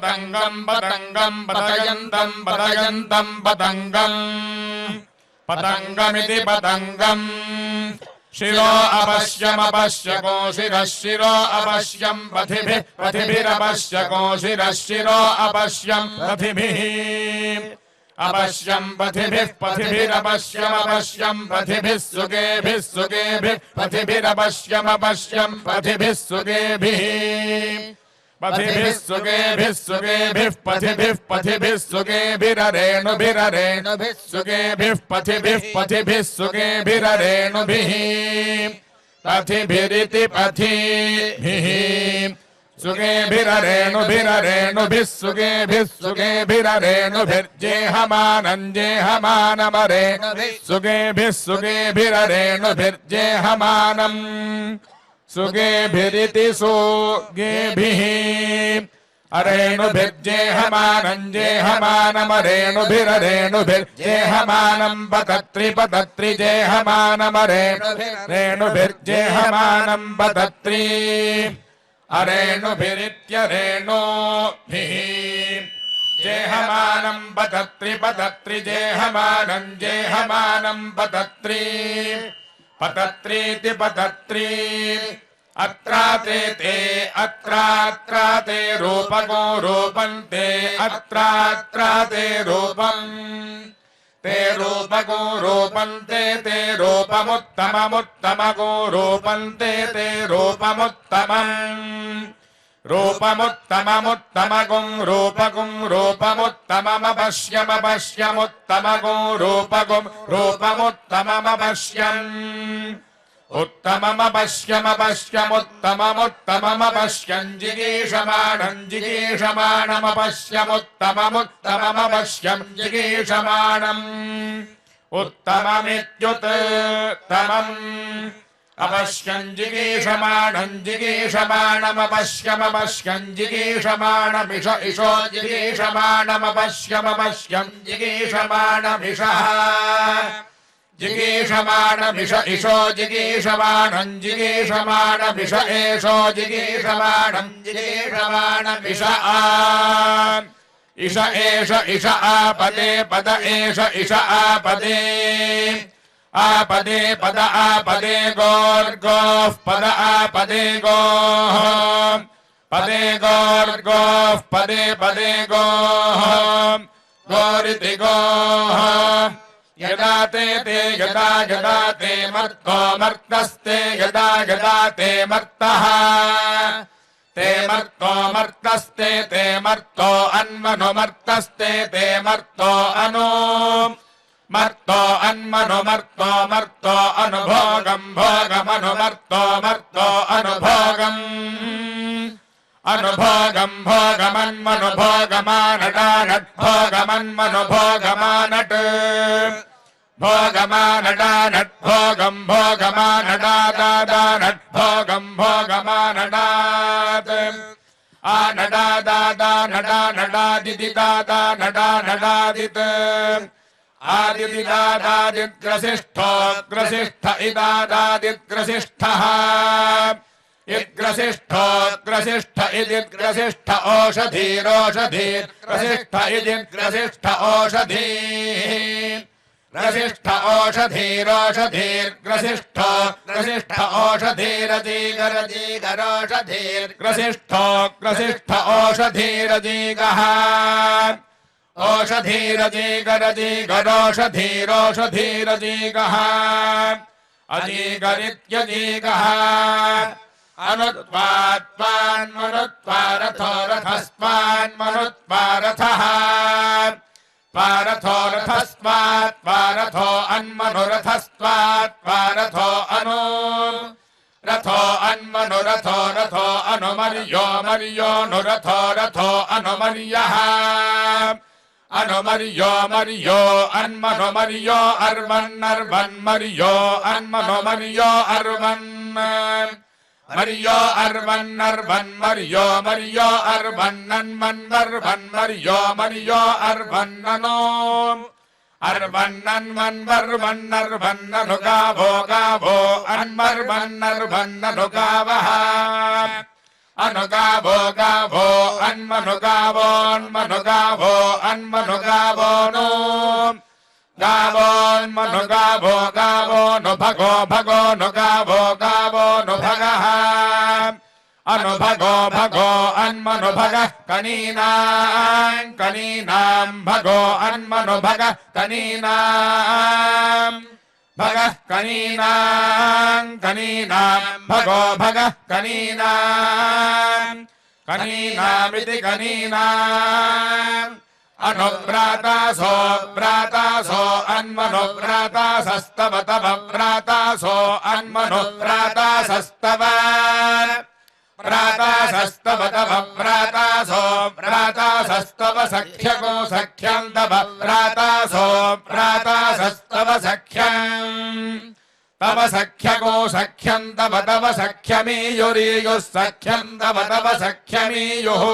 पतङ्गम् पतङ्गम् पतयन्तम् पतयन्तम् पतङ्गम् पतङ्गमिति पतङ्गम् शिरो अपश्यमपश्यको शिरः शिरो अपश्यम् पथिभिः पथिभिरपश्यको शिरः शिरो अपश्यम् पथिभिः अपश्यम् पथिभिः पथिभिरपश्यमपश्यम् पथिभिः सुगेभिः सुगेभिः पथिभिरपश्यमपश्यम् पथिभिः सुगेभिः पथिभिः सुगेभिः सुगेभिः पथिभिः पथिभिः सुगेभिररेणुभिररेणुभिः सुगेभिः पथिभिः पथिभिः सुगेभिररेणुभिः पथिभिरिति पथिभिः सुगेभिररेणुभिररेणुभिः सुगेभिः सुगेभिररेणुभिर्जेहमानम् जेहमानमरेणुभिः सुगेभिः सुगेभिररेणुभिर्जेहमानम् सुगेभिरिति सुगेभिः अरेणुभिर्जेहमानम् जेहमानमरेणुभिररेणुभिर्जेहमानम् पतत्रि पतत्रि जेहमानमरेणुभिर्जेहमानम् पतत्रि अरेणुभिरित्यरेणुभिः जेहमानम् पतत्रि पतत्रि जेहमानम् जेहमानम् पतत्रि पतत्रीति पतत्रि अत्राते ते अत्रात्राते रूपको रूपन्ते अत्रात्राते रूपम् ते रूपको रूपन्ते ते रूपमुत्तममुत्तमको रूपन्ते ते रूपमुत्तमम् रूपमुत्तममुत्तमकुम् रूपकुम् रूपमुत्तममपश्यमपश्यमुत्तमकुम् रूपकुम् रूपमुत्तममपश्यम् उत्तममपश्यमपश्यमुत्तममुत्तममपश्यम् जिगीषमाणम् जिगीषमाणमपश्यमुत्तममुत्तममपश्यम् जिगीषमाणम् उत्तममित्युत्तमम् अपश्यम् जिगीषमाणम् जिगीषमाणमपश्यमपश्यम् जिगीषमाणमिष इषो जिगीषमाणमपश्यमपश्यम् जिगीषमाणमिषः जिगीषमाणमिष इषो जिगीषमाणम् जिगीषमाणमिष एषो जिगीषमाणम् जिगीषमाणमिष आ इष एष इष आपदे पद एष इष आपदे आपदे पद आपदे गोर्गोः पद आपदे गोः पदे गोर्गोः पदे पदे गोः गोरिति गोः यदा ते यदा यदा ते मर्तो मर्तस्ते यदा यदा ते मर्तः ते मर्तो मर्तस्ते ते मर्तो अन्मनुमर्तस्ते ते मर्तो अनु मर्तो अन्मनुमर्तो मर्तो अनुभोगम् भोगमनुमर्तो मर्तो अनुभोगम् अनुभोगम् भोगमन्मनुभोगमानडानट् भोगमन्मनुभोगमानट् भोगमानडानट् भोगम् भोगमानडादादानट् भोगम् भोगमानडात् आनडादादा नडा नडादिति दादा नडा नडादित् आदितिदादादिग्रसिष्ठो ग्रसिष्ठ इदादादिग्रसिष्ठः इग्रसिष्ठो ग्रसिष्ठ इदिग्रसिष्ठ ओषधीरोषधीर्ग्रसिष्ठ इदिग्रसिष्ठ ओषधीः ग्रसिष्ठ ओषधीरोषधीर्ग्रसिष्ठो ग्रसिष्ठ ओषधीरजीगरजीगरोषधीर्ग्रसिष्ठो ग्रसिष्ठ ओषधीरजीगः ओषधीरजीगरजीगरोषधीरोषधीरजीगः अजीगरित्यजीगः अनुत्वात्वान्मनुत्वारथो रथस्त्वान्मनुत्वारथः पारथो रथस्त्वात्वारथो अन्मनुरथस्त्वात्वारथो अनु रथो अन्मनुरथो रथो अनुमर्यो मर्यो नुरथो रथो अनुमर्यः अनुमर्यो मर्यो अन्मनुमर्यो अर्वन्नर्वन्मर्यो अन्मनुमर्यो अर्वन् मर्यो अर्वन्नर्वन्मर्यो मर्यो अर्वन्नन्मन्वर्वन्मर्यो मर्यो अर्वन्ननो अर्वन्नन्मन्वर्वन्नर्वन्ननु गावो गावो अन्मर्वन्नर्वन्ननु गावः अनुगावो गावो अन्मनुगावोन्मनुगावो अन्मनुगावो नो गावोन्मनुगावो गावो नु भगो भगो नुगावो गावो नु भगः अनुभगो भगो अन्मनुभगः कनीनां कनीनां भगो अन्मनुभगः कनीनां भगः कनीनां कनीनां भगो भगः कनीनां कनीनामिति कनीनाम् अनुव्रातासो व्रातासो अन्मनुव्रातासस्तव तव व्रातासो अन्मनुव्रातासस्तव व्रातासस्तव तव व्रातासो व्रातासस्तव सख्यको सख्यं तव व्रातासो व्रातासस्तव सख्यम् तव सख्यको सख्यं तव तव सख्यमीयुरीयुः सख्यं तव तव सख्यमीयुः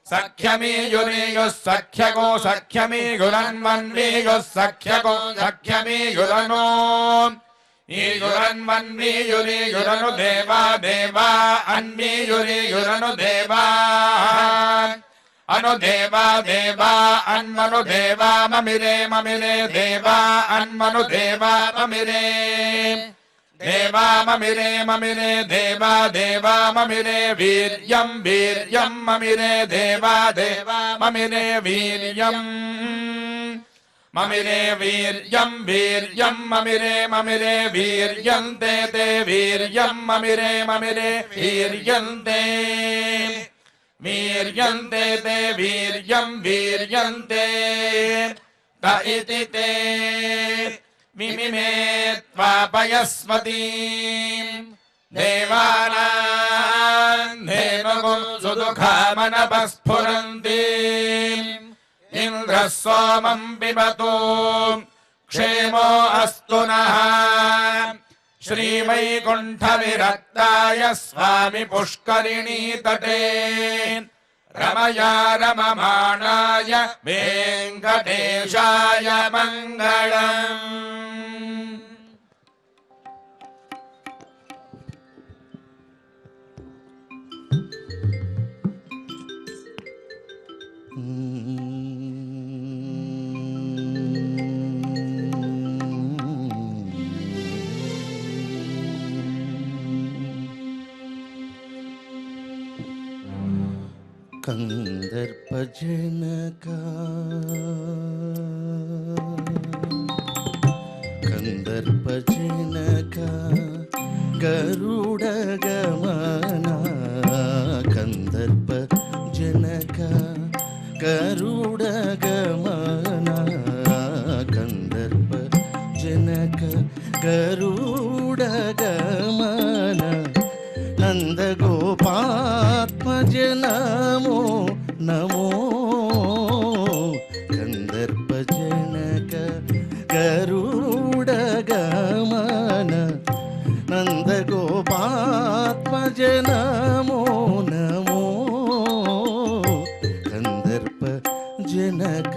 सख्यमीयुरीयुः सख्यको सख्यमीयुरन्मन्वीयुः सख्यको सख्यमीयुरनो ईयुरन्मन्वीयुरीयुरनु देवा देवा अन्वीयुरीयुरनु देवा अनुदेवा देवा अन्मनु देवा ममिरे ममिरे देवा अन्मनु देवा ममिरे देवा ममिरे ममिरे देवा देवा ममिरे वीर्यं वीर्यं ममिरे देवा देवा ममिरे वीर्यं ममिरे वीर्यं वीर्यं ममिरे ममिरे वीर्यन्ते ते वीर्यं ममिरे ममिरे वीर्यन्ते वीर्यन्ते ते वीर्यं वीर्यन्ते त इति ते मिमिमे त्वापयस्मतीं देवानां धेनुगुं सुदुःखमनपस्फुरन्तीम् इन्द्रः सोमं पिबतु क्षेमो अस्तु नः श्रीवैकुण्ठविरक्ताय स्वामि पुष्करिणी तटे रमया रममाणाय वेङ्कटेशाय मङ्गलम् कंदर्पजनका कंदर्पजनका गरुडगमना कंदर्पजनका गरुडगमना कंदर्पजनका गरुडगमना नंदगोपात्मज नमो नमो कंदर्पजनक गरुडगमन नंदगोपात्मज नमो नमो कंदर्पजनक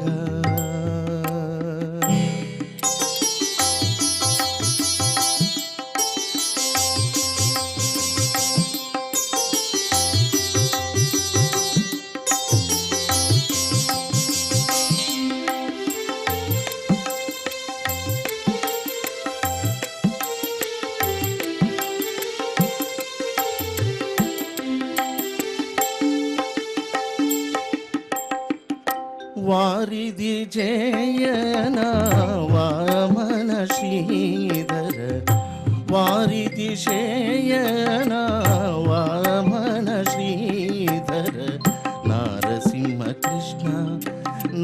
वारिधि जयना वामन श्रीधर वारिधि जयना वामन श्रीधर नारसिंह कृष्ण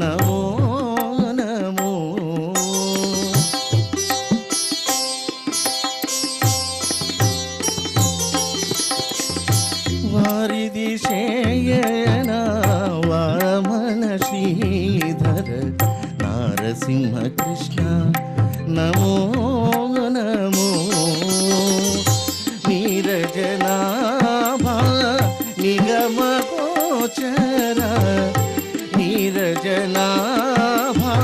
नमो नमो वारिधि जयना वामन श्रीधर नारसिंह कृष्ण नमो नमो नीरजनाभा निगम गोचर नीरजनाभा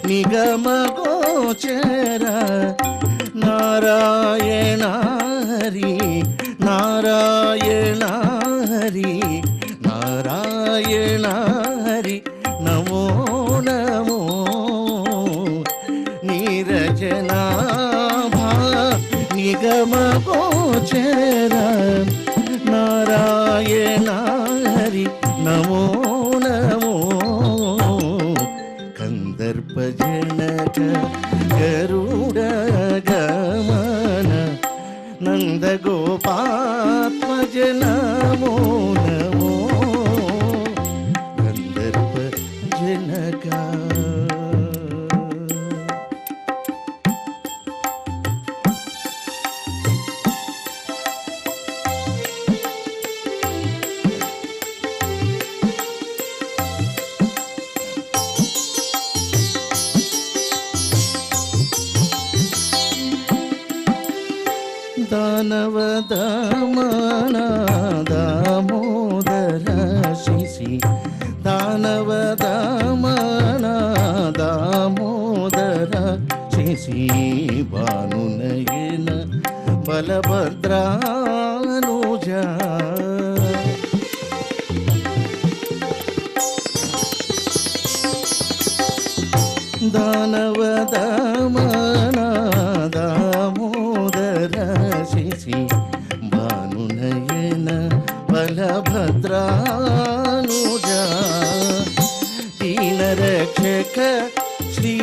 निगम गोचर नारायण हरि नारायण హరి నారాయణ హరి నమో నమో నీరజనాభా నిగమ గోచర నారాయణ హరి నమో నమో కందర్ప జనక గరుడ గమన నంద గోపాత్మజ నమో నమో కందర్ప జనక దానవ దమన దామోదర శిశి దానవ దమన దామోదర శిశి భానునయన బలభద్రానుజ దానవ దమన దామోదర శిశి భానునయన బలభద్రానుజ దీనరక్షక శ్రీ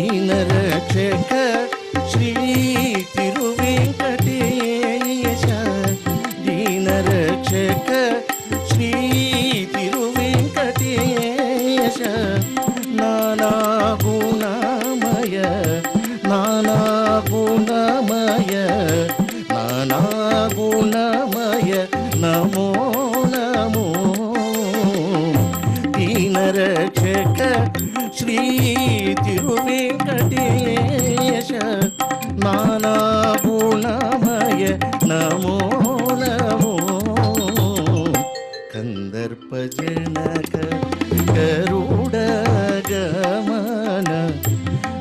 దీనరక్షక శ్రీ తిరువెంకటేశ దీనరక్షక శ్రీ తిరువెంకటేశ నానా గుణమయ నానా గుణమయ నానా గుణమయ నమో నమో దీనరక్షక శ్రీ తిరువెంకటేశ నానా గుణమయ నమో నమో కందర్ప జనక గరుడ గమన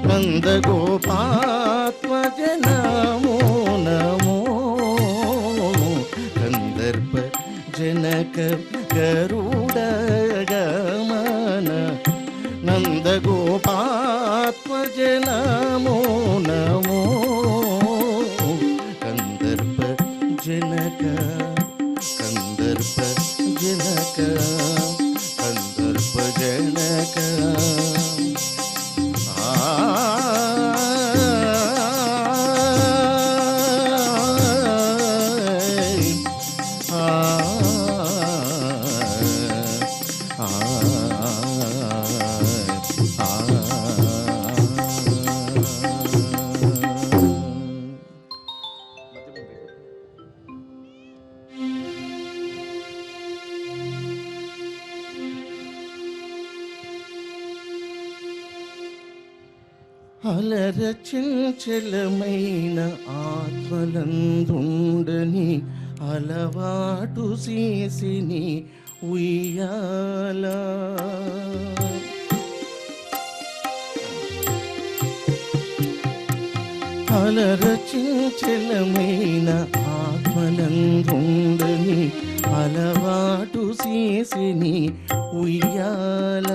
నంద గోపాత్మజ నమో నమో కందర్ప జనక గరుడ గమన నంద గోపాత్మజ నమో నమో కందర్ప జనక కందర్ప జనక కందర్ప జనక అలరచంచలమైన ఆత్మలందుండని అలవాటు చేసిని ఉయ్యాల అలరచంచలమైన ఆత్మలందుండని అలవాటు చేసిని ఉయ్యాల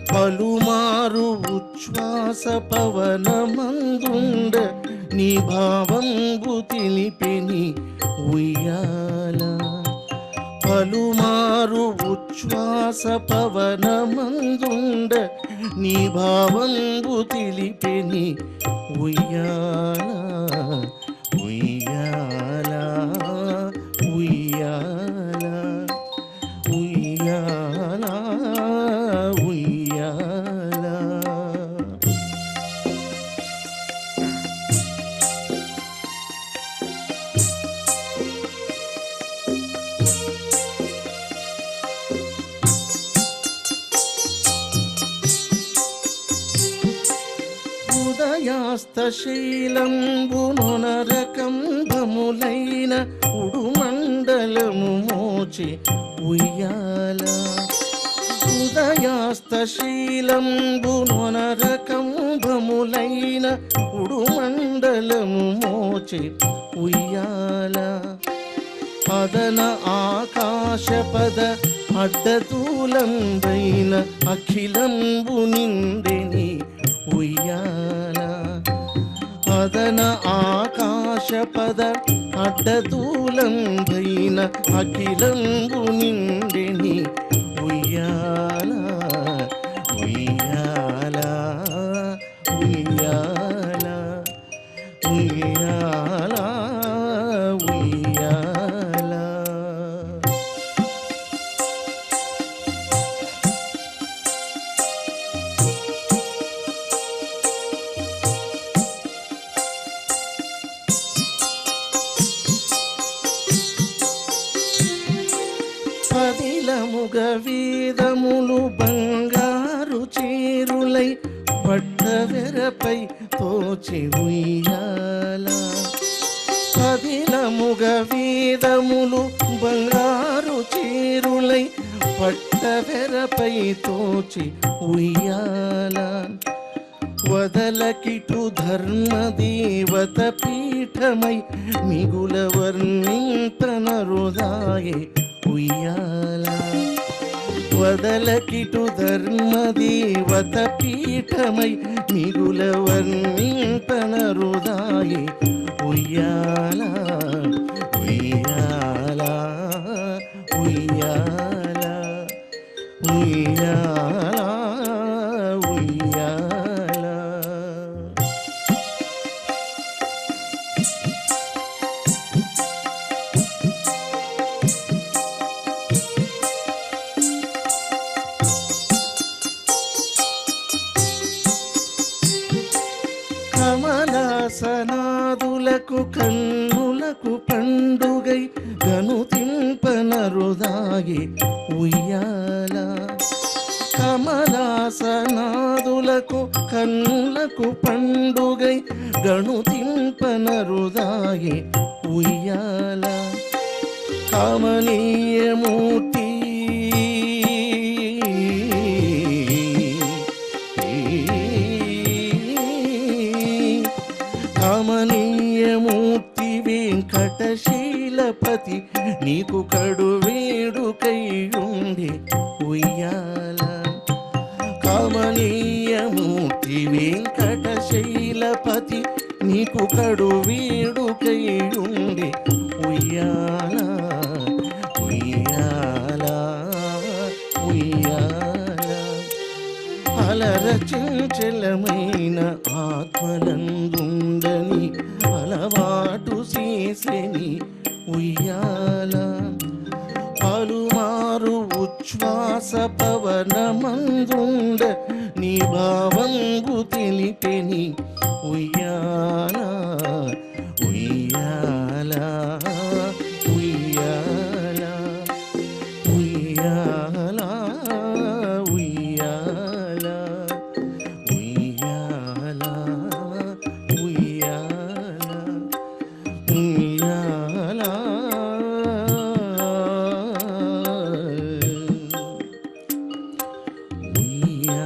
పలుమారు ఉచ్ఛ్వాస పవనమందుండ నీ భావంబు తెలిపిని ఉయ్యాల పలుమారు ఉచ్ఛ్వాస పవనమందుండ నీ భావంబు తెలిపిని ఉయ్యాల ఉయ్యాల ఉయ్యాల ఉయ్యాల ఉయ్యాల ఉదయాస్తశైలంబునొనరకంబములైన ఉడుమండలము మోచి ఉయ్యాల ఉదయాస్తశైలంబునొనరకంబములైన ఉడుమండలము మోచి ఉయ్యాల అదన ఆకాశపద అడ్డతూలంబైన అఖిలంబు నిండెని ఉయ్యాల అదన ఆకాశపద అడ్డతూలంబైన అఖిలంబు నిండెని ఉయ్యాల ఉయ్యాల ఉయ్యాల ఉయ్యాల ఉయ్యాల. పదిలముగ వేదములు బంగారు చీరులై పట్టవెరపై తోచి ఉయ్యాల పదిలముగ వేదములు బంగారు చీరులై పట్టవెరపై తోచి ఉయ్యాల వదలకిటు ధర్మదేవత పీఠమై మిగుల వర్ణింతనరుదాయే ఉయ్యాల వదలకిటు ధర్మదేవత పీఠమై మిగుల వర్ణింతనరుదాయే ఉయ్యాల ఉయ్యాల ఉయ్యాల ఉయ్యాల ఉయ్యాల. కమలాసనాదులకు కన్నులకు పండుగై గనుతింపనరుదాయే ఉయ్యాల కమలాసనాదులకు కన్నులకు పండుగై గనుతింపనరుదాయే ఉయ్యాల కమనీయమూర్తి కమనీయమూర్తి వెంకటశీలపతి నీకు కడు వేడుకైయుండి ఉయ్యాల కమనీయమూర్తి వెంకటశైలపతి నీకు కడు వేడుకైయుండి ఉయ్యాల ఉయ్యాల ఉయ్యాల. అలరచంచలమైన ఆత్మలందుండని అలవాటు చేసెని ఉయ్యాల పలుమారు ఉచ్ఛ్వాస పవనమందుండ నీ భావంబు తెలిపెని ఉయ్యాల ఉయ్యాల ఉయ్యాల ఉయ్యాల ఉయ్యాల ఉయ్యాల ఉయ్యాల ఉయ్యాల. ఉయ్యాల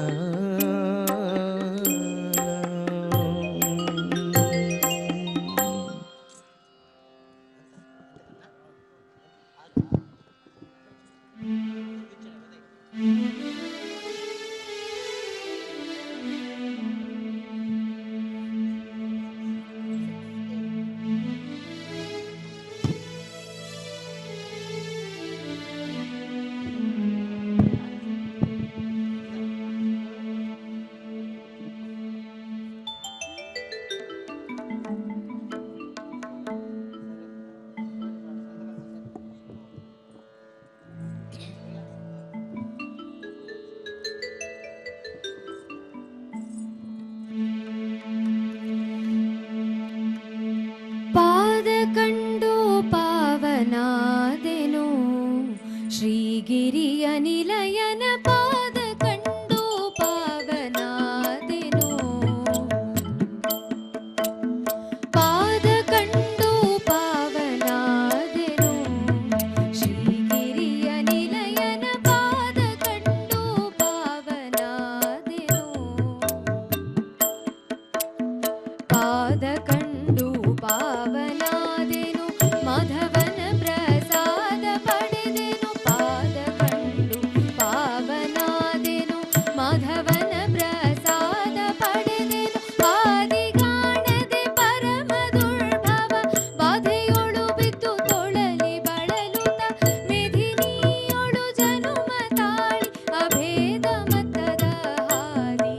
ಪಾದ ಕಂಡು ಪಾವನಾದೆನು ಮಾಧವನ ಪ್ರಸಾದ ಪಡೆದೆನು ಪಾದ ಕಂಡು ಪಾವನಾದೆನು ಮಾಧವನ ಪ್ರಸಾದ ಪಡೆದೆನು ಆದಿಗಾಣದೆ ಪರಮ ದುರ್ಭವ ಬಾಧೆಯೊಳು ಬಿದ್ದು ತೊಳಲಿ ಬಳಲುತ್ತ ಮೆಧಿನಿಯೊಳು ಜನುಮ ತಾಳಿ ಅಭೇದ ಮತದ ಹಾದಿ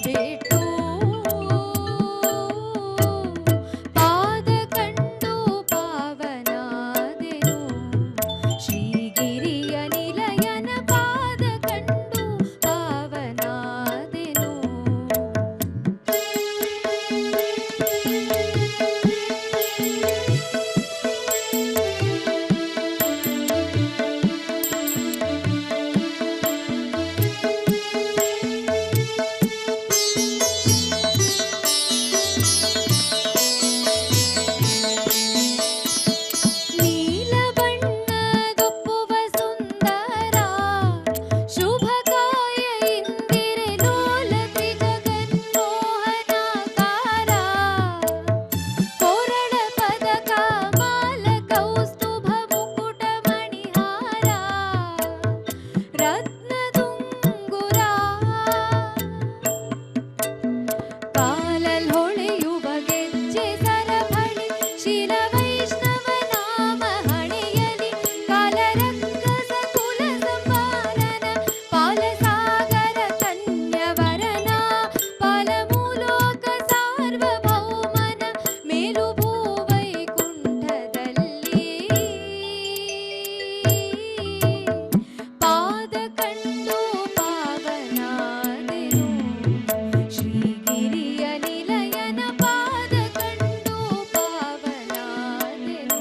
ಬಿಟ್ಟು ಪಾದ ಕಂಡು ಪಾವನಾದೆನು ಶ್ರೀಗಿರಿಯ ನಿಲಯನ ಪಾದ ಕಂಡು ಪಾವನಾದೆನು. ನೀಲ ಬಣ್ಣದೊಪ್ಪುವ ಸುಂದರ ಶುಭಕಾಯ ಇಂದಿರೆ ಲೋಲತೆ ಜಗನ್ಮೋಹನಾಕಾರ ಕೋರಳ ಪದಕ ಮಾಲ ಕೌಸ್ತುಭ ಮುಕುಟ ಮಣಿಹಾರ ರತ್ನದುಂಗುರ ಕಾಲಲ್ ಹೊಳೆಯುವ ಗೆಜ್ಜೆ ಸರಪಳಿ ಶಿರ ವೈಷ್ಣವ ನಾಮ ಹಣೆಯಲಿ ಕಾಲರಕ್ಕಸ ಕುಲ ಸಂಪಾಲನ ಪಾಲಸಾಗರ ಕನ್ಯವರನ ಪಾಲಮೂಲೋಕ ಸಾರ್ವಭೌಮನ ಮೇಲು ಭೂವೈಕುಂಠದಲ್ಲಿ ಪಾದ ಕಂಡು ಪಾವನಾದೆನು ಶ್ರೀಗಿರಿಯ ನಿಲಯನ ಪಾದ ಕಂಡು ಪಾವನಾದೆನು.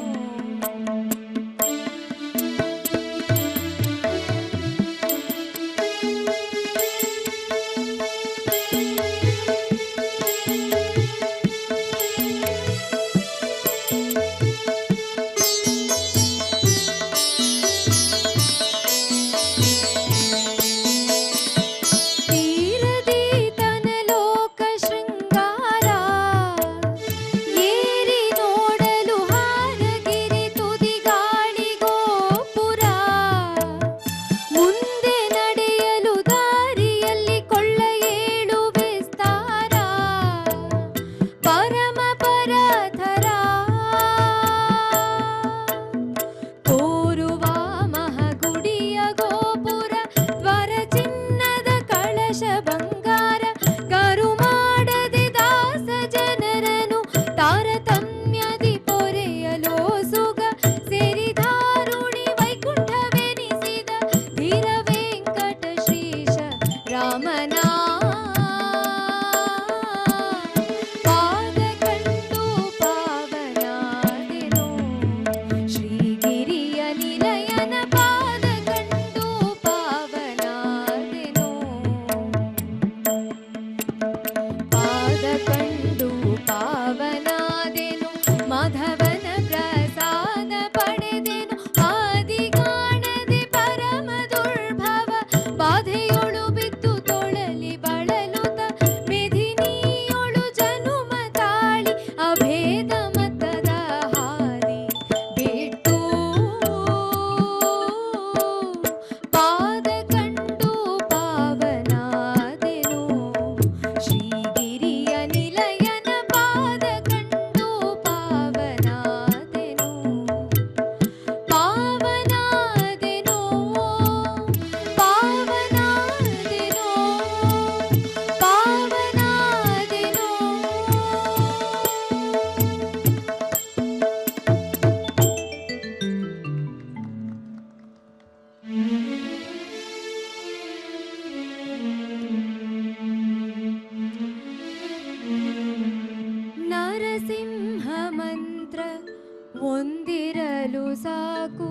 ತೀರದೀತನ ಲೋಕ ಶೃಂಗಾರ ಏರಿ ನೋಡಲು ಹಾರಗಿರಿ ತುದಿಗಾಳಿ ಗೋಪುರ ಮುಂದೆ ನಡೆಯಲು ದಾರಿಯಲ್ಲಿ ಕೊಳ್ಳ ಏಳು ವಿಸ್ತಾರ ಪರಮ ಪರಥರ ತೋರುವ ಮಹಗುಡಿಯ ಗೋಪುರ ದ್ವಾರ ಚಿನ್ನದ ಕಳಶ ಬಂಗಾರ ಕರು ಮಾಡದೆ ದಾಸ ಜನರನು ತಾರತಮ್ಯದಿ ಪೊರೆಯಲು ಸುಗ ಸೇರಿದಾರುಣಿ ವೈಕುಂಠವೆನಿಸಿದ ಧೀರ ವೆಂಕಟ ಶ್ರೀಶ ರಾಮನ ಪಾದ ಕಂಡು ಪಾವನಾದೆನು ಶ್ರೀಗಿರಿಯ ನಿಲಯನ ಪಾದ ಕಂಡು ಪಾವನಾದೆನು ಪಾದ ಕಂಡು ಪಾವನಾದೆನು ಮಾಧವನ ಪ್ರಸಾದ ಪಡೆದೆನು ಆದಿಗಾಣದೆ ಪರಮ ದುರ್ಭವ ಬಾಧೆಯೊಳು ಬಿದ್ದು ತೊಳಲಿ ಬಳಲುತ್ತ ಮೆಧಿನಿಯೊಳು ಜನುಮ ತಾಳಿ ಅಭೇದ ಮತದ ಹಾದಿ ಬಿಟ್ಟು ಪಾದ ಕಂಡು ಪಾವನಾದೆನು ಶ್ರೀಗಿರಿಯ ನಿಲಯನ ಪಾದ ಕಂಡು ಪಾವನಾದೆನು ಪಾವನಾದೆನು ಪಾವನಾದೆನು ಪಾವನಾದೆನು. ನರಸಿಂಹ ಮಂತ್ರ ಒಂದಿರಲು ಸಾಕು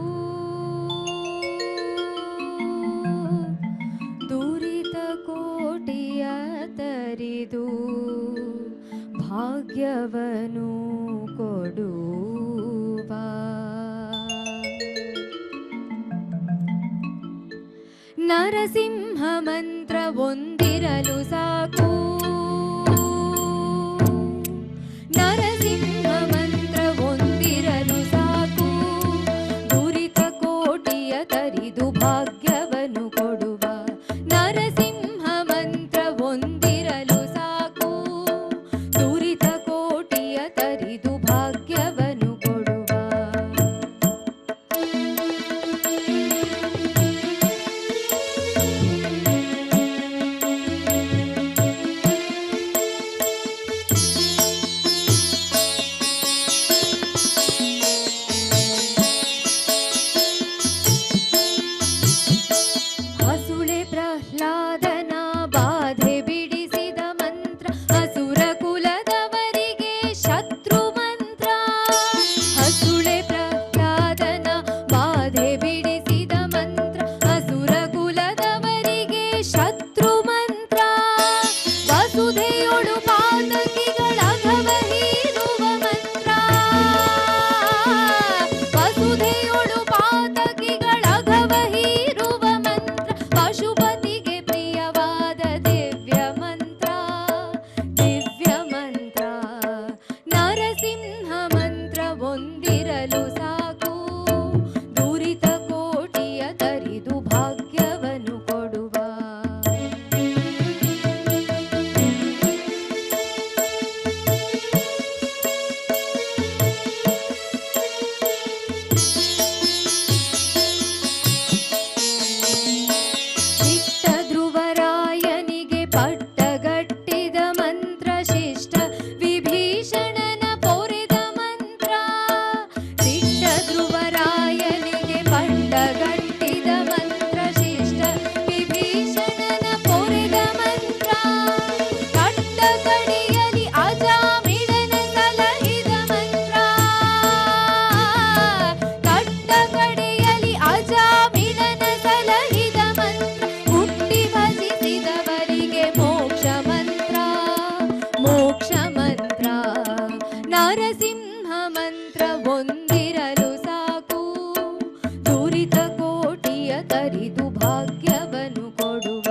ದುರಿತ ಕೋಟಿಯ ತರಿದು ಭಾಗ್ಯವನು ಕೊಡುವ ನರಸಿಂಹ ಮಂತ್ರ ಒಂದಿರಲು ಸಾಕು ಪಾತಕಿಗಳಗವ ಹೀರುವ ಮಂತ್ರ ವಸುಧೆಯೊಳು ಪಾತಕಿಗಳಗವ ಹೀರುವ ಮಂತ್ರ ಪಶುಪತಿಗೆ ಪ್ರಿಯವಾದ ದಿವ್ಯ ಮಂತ್ರ ನರಸಿಂಹ ಮಂತ್ರ ಒಂದಿರಲು ಸಾಕು ದುರಿತ ಕೋಟಿಯ ತರಿದು ಭಾಗ್ಯವನ್ನು ಕೊಡುವ ಶಿಷ್ಟ ಧ್ರುವರಾಯನಿಗೆ ಪಟ್ಟಗಟ್ಟಿದ ಮಂತ್ರ ಶಿಷ್ಟ ವಿಭೀಷಣನ ಪೊರೆದ ಮಂತ್ರ ಶಿಷ್ಟ ಧ್ರುವರಾಯನಿಗೆ ಪಟ್ಟಗಟ್ಟಿದ ಮಂತ್ರ ಶಿಷ್ಟ ವಿಭೀಷಣನ ಪೊರೆದ ಮಂತ್ರ ಕಟ್ಟ ಕಡಿಯಲಿ ಅಜಾಮಿಳನ ಸಲಹಿದ ಮಂತ್ರ ಕಟ್ಟ ಕಡೆಯಲಿ ಅಜಾಮಿಳನ ಸಲಹಿದ ಮಂತ್ರ ಹುಟ್ಟಿ ಭಜಿಸಿದವರಿಗೆ ಮೋಕ್ಷ ಮಂತ್ರ ನರಸಿಂಹ ಮಂತ್ರ ಒಂದಿರಲು ಸಾಕು ದುರಿತ ಕೋಟಿಯ ತರಿದು ಭಾಗ್ಯವನ್ನು ಕೊಡುವ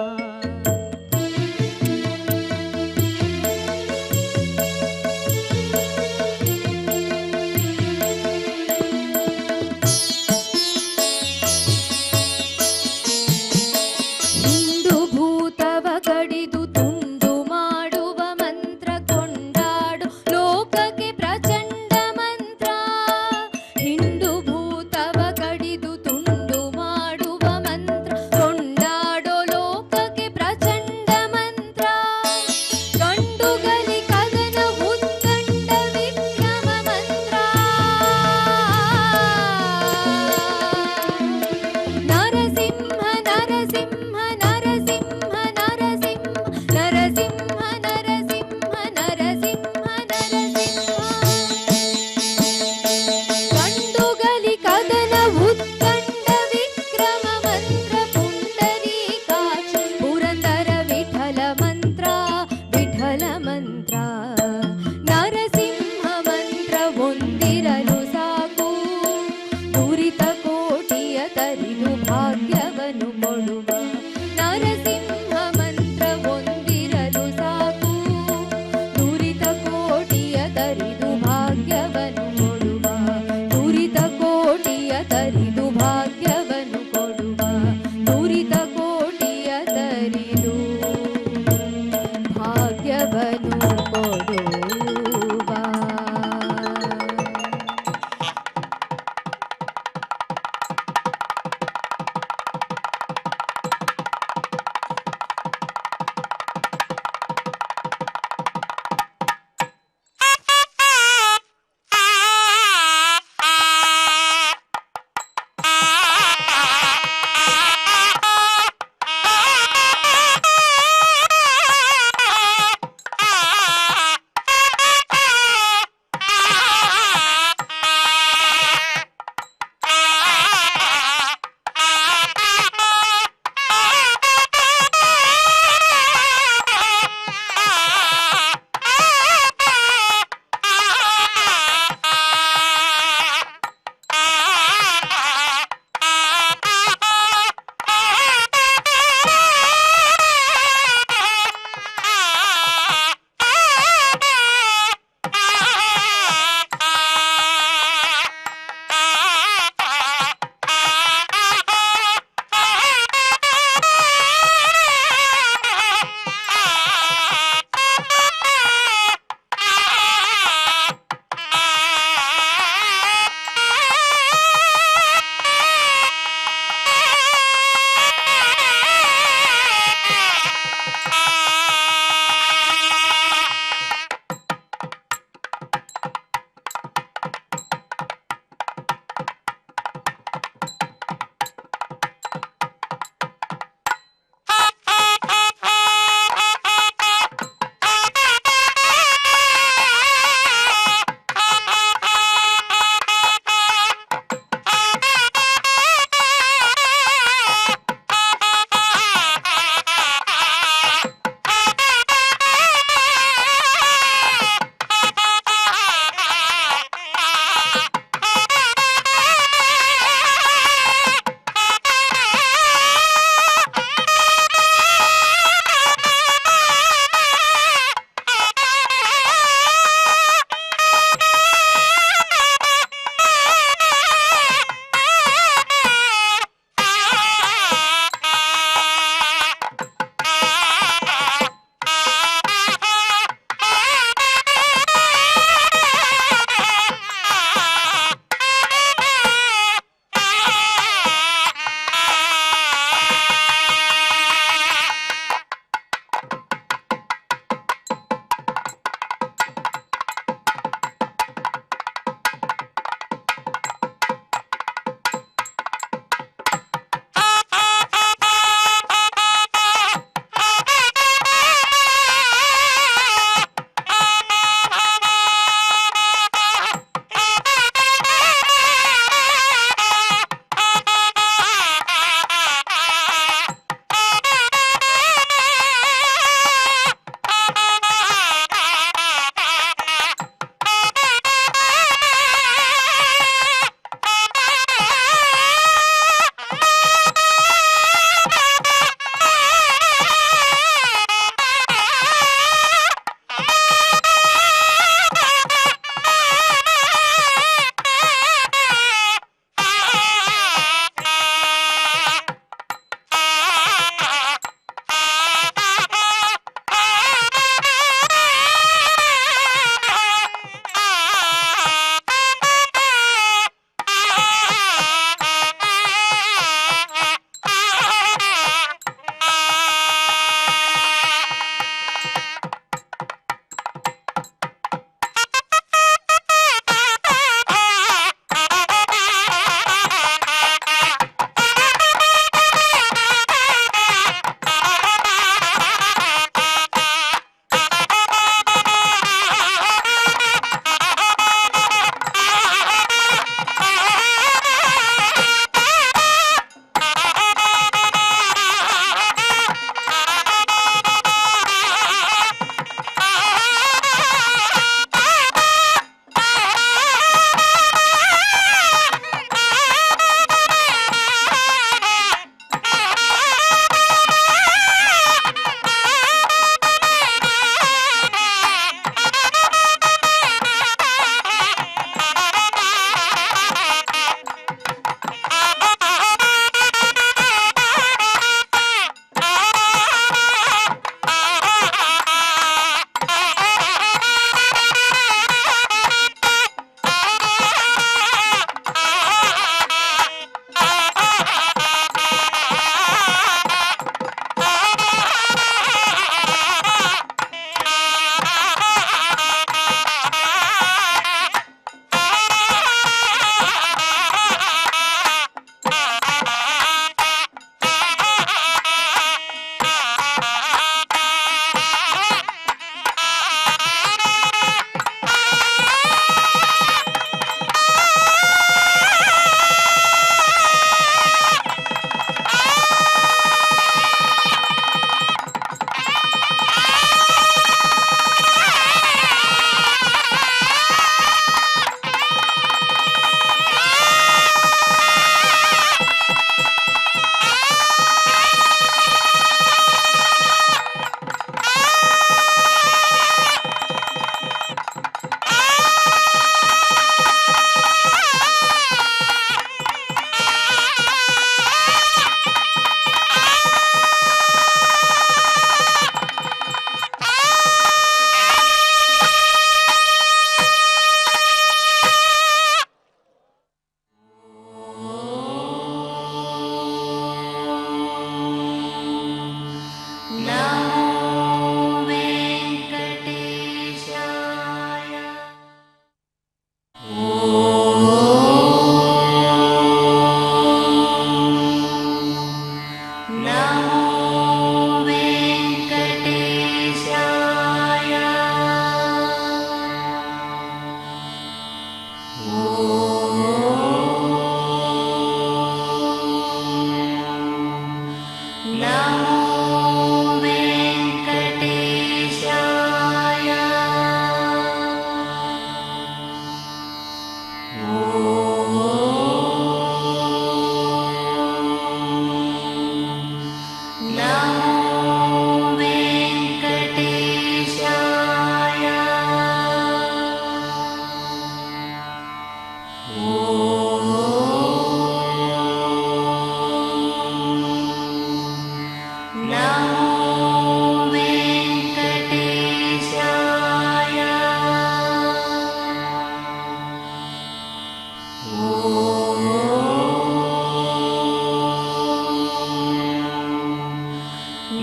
ಹಿಂಡು ಭೂತವ ಕಡಿದು ತುಂಡು ಮಾಡುವ ಮಂತ್ರ ಕೊಂಡಾಡು ಲೋಕಕ್ಕೆ ಪ್ರಚಂಡ ಮಂತ್ರ ಹಿಂಡು ಭೂತವ ಕಡಿದು ತುಂಡು ಮಾಡುವ ಮಂತ್ರ ಕೊಂಡಾಡೋ ಲೋಕಕ್ಕೆ ಪ್ರಚಂಡ ಮಂತ್ರ ಗಂಡುಗಲಿ ಕದನ ಉತ್ಕಂಡ ವಿಕ್ರಮ ಮಂತ್ರ ನರಸಿಂಹ ನರಸಿಂಹ ನರಸಿಂಹ ನರಸಿಂಹ ನರಸಿಂಹ ನರಸಿಂಹ ನರಸಿಂಹ ನರಸಿಂಹ ಗಂಡುಗಲಿ ಕದನ ಉತ್ಕಂಡ ವಿಕ್ರಮ ಮಂತ್ರ ಪುಂಡರೀಕಾಕ್ಷ ಪುರಂದರ ವಿಠಲ ಮಂತ್ರ ನರಸಿಂಹ ಮಂತ್ರ ಒಂದಿರಲು ಸಾಕು ದುರಿತ ಕೋಟಿಯ ತರಿದು ಭಾಗ್ಯವನ್ನು ಕೊಡುವ ನರಸಿಂಹ ಮಂತ್ರ ಒಂದಿರಲು ಸಾಕು ದುರಿತ ಕೋಟಿಯ ತರಿದು ಭಾಗ್ಯವನ್ನು ಕೊಡುವ ದುರಿತ ಕೋಟಿಯ ತರಿದು ಭಾಗ್ಯವನ್ನು ಕೊಡುವ ದುರಿತ ಕೋಟಿಯ ತರಿದು ಭಾಗ್ಯವನ್ನು ಕೊಡುವ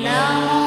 ನಮೋ